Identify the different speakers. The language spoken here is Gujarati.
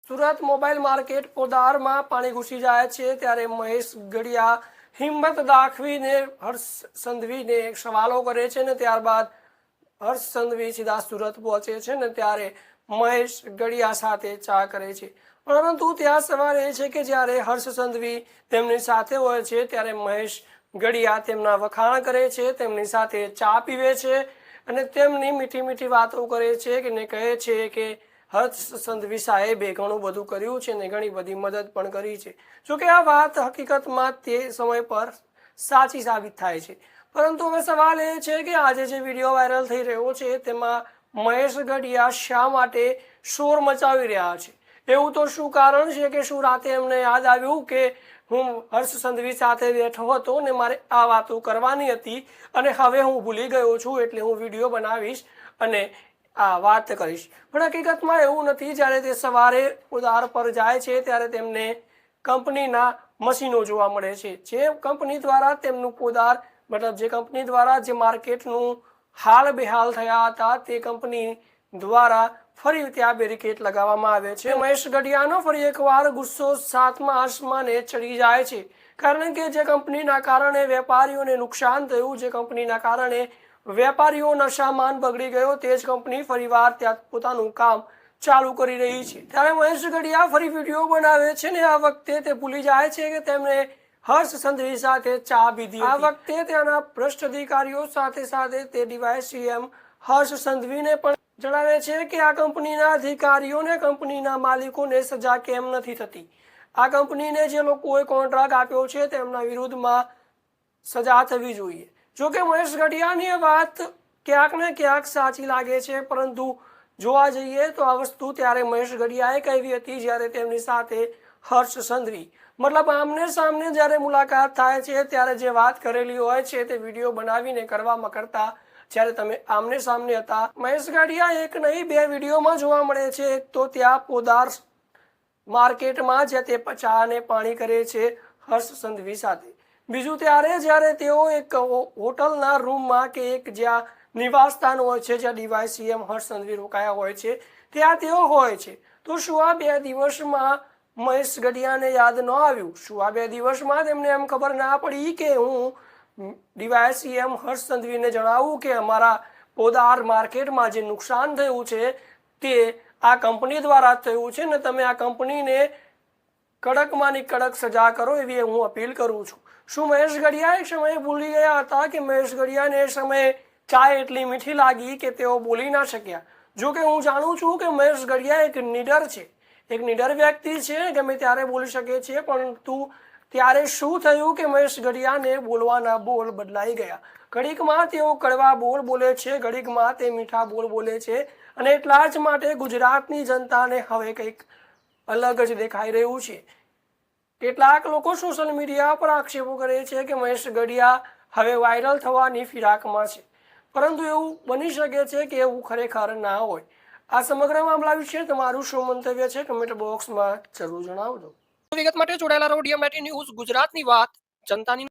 Speaker 1: સુરત મોબાઈલ માર્કેટ પોદારમાં પાણી ઘૂસી જાય છે ત્યારે મહેશ ગડિયા હિંમત દાખવીને હર્ષ સંધવીને સવાલો કરે છે ને ત્યારબાદ હર્ષ સંધવી સીધા સુરત પહોંચે છે ને ત્યારે મહેશ ગડિયા સાથે ચા કરે છે। પરંતુ ત્યાં સવાલ એ છે કે જ્યારે હર્ષ સંધવી તેમની સાથે હોય છે ત્યારે મહેશ ગડિયા તેમના વખાણ કરે છે, તેમની સાથે ચા પીવે છે અને તેમની મીઠી મીઠી વાતો કરે છે કે ને કહે છે કે હર્ષ સંધવી સાહેબે ઘણું બધું કર્યું છે ને ઘણી બધી મદદ પણ કરી છે। જો કે આ વાત હકીકતમાં તે સમય પર સાચી સાબિત થાય છે, પરંતુ હવે સવાલ એ છે કે આજે જે વિડીયો વાયરલ થઈ રહ્યો છે તેમાં મહેશ ગડિયા શા માટે શોર મચાવી રહ્યા છે? એવું તો શું કારણ છે કે શું રાતે એમને યાદ આવ્યું કે હું હર્ષ સંધવી સાથે બેઠો હતો ને મારે આ વાતો કરવાની હતી અને હવે હું ભૂલી ગયો છું એટલે હું વિડીયો બનાવીશ અને આ વાત કરીશ? પણ હકીકતમાં એવું નથી। જ્યારે તે સવારે પોદાર પર જાય છે ત્યારે તેમને કંપનીના મશીનો જોવા મળે છે। જે કંપની દ્વારા તેમનું પોદાર મતલબ જે કંપની દ્વારા જે માર્કેટનું હાલ બેહાલ થયા હતા તે કંપની દ્વારા ફરી ત્યાં બેરિકેડ લગાવવામાં આવે છે। મહેશ ગડિયાનો ફરી એકવાર ગુસ્સો સાતમા આસમાને ચડી જાય છે, કારણ કે જે કંપનીના કારણે વેપારીઓને નુકસાન થયું, જે કંપનીના કારણે વેપારીઓનો સામાન બગડી ગયો, તે જ કંપની ફરીવાર ત્યાં પોતાનું કામ ચાલુ કરી રહી છે। ત્યારે મહેશ ગડિયા ફરી વિડીયો બનાવે છે ને આ વખતે તે ભૂલી જાય છે કે તેમણે હર્ષ સંધવી સાથે ચા પીધી। આ વખતે તેના ભ્રષ્ટ અધિકારીઓ સાથે સાથે તે ડીવાયસીએમ હર્ષ સંધવીને પણ જણાવે છે કે આ કંપનીના અધિકારીઓને, કંપનીના માલિકોને સજા કેમ નથી થતી? આ કંપનીને જે લોકોએ કોન્ટ્રાક્ટ આપ્યો છે તેમના વિરુદ્ધમાં સજા થવી જોઈએ। જો કે મહેશ ગડિયાની વાત ક્યાંક ને ક્યાંક સાચી લાગે છે, પરંતુ જોવા જઈએ તો આ વસ્તુ ત્યારે મહેશ ગડિયાએ કહી હતી જ્યારે તેમની સાથે હર્ષ સંધવી મતલબ આમને સામને જ્યારે મુલાકાત થાય છે ત્યારે જે વાત કરેલી હોય છે તે વિડીયો બનાવીને કરવામાં કરતા જ્યારે તમે આમને સામને હતા। મહેશ ગડિયા એક નહીં બે વિડીયોમાં જોવા મળે છે। એક તો ત્યાં પોદાર માર્કેટમાં જે તે ચા અને પાણી કરે છે હર્ષ સંધવી સાથે, બીજું ત્યારે જ્યારે તેઓ એક હોટલના રૂમમાં કે એક જ્યાં નિવાસસ્થાન હોય છે જ્યાં ડીવાયસીએમ હર્ષ સંધવી રોકાયા હોય છે ત્યાં તેઓ હોય છે। તો શું આ 2 દિવસમાં મહેશ ગડિયાને યાદ ન આવ્યું? શું આ 2 દિવસમાં તેમને એમ ખબર ના પડી કે હું ડીવાયસીએમ હર્ષ સંધવીને જણાવું કે અમારા પોદાર માર્કેટમાં જે નુકસાન થયું છે તે આ કંપની દ્વારા થયું છે ને તમે આ કંપનીને કડકમાંની કડક સજા કરો એવી હું અપીલ કરું છું। શું મહેશ ગડિયા એ સમયે ભૂલી ગયા હતા કે મહેશ ગડિયાને એ સમયે ચા એટલી મીઠી લાગી કે તેઓ બોલી ના શક્યા? જો કે હું જાણું છું કે મહેશ ગડિયા એક નીડર છે, એક નીડર વ્યક્તિ છે, ગમે ત્યારે બોલી શકે છે, પરંતુ ત્યારે શું થયું કે મહેશ ગડિયાને બોલવાના બોલ બદલાઈ ગયા। ઘડીકમાં તેઓ કડવા બોલ બોલે છે, ઘડીકમાં તે મીઠા બોલ બોલે છે અને એટલા જ માટે ગુજરાતની જનતાને હવે કંઈક અલગ જ દેખાઈ રહ્યું છે। કેટલાક લોકો સોશિયલ મીડિયા પર આક્ષેપો કરે છે કે મહેશ ગડિયા હવે વાયરલ થવાની ફિરાકમાં છે, પરંતુ એવું બની શકે છે કે એવું ખરેખર ના હોય। આ સમગ્ર મામલા વિશે તમારું શું મંતવ્ય છે કમેન્ટ બોક્સમાં જરૂર જણાવજો। વિગત માટે જોડાયેલા રહો DMIT ન્યૂઝ ગુજરાતની વાત જનતાની।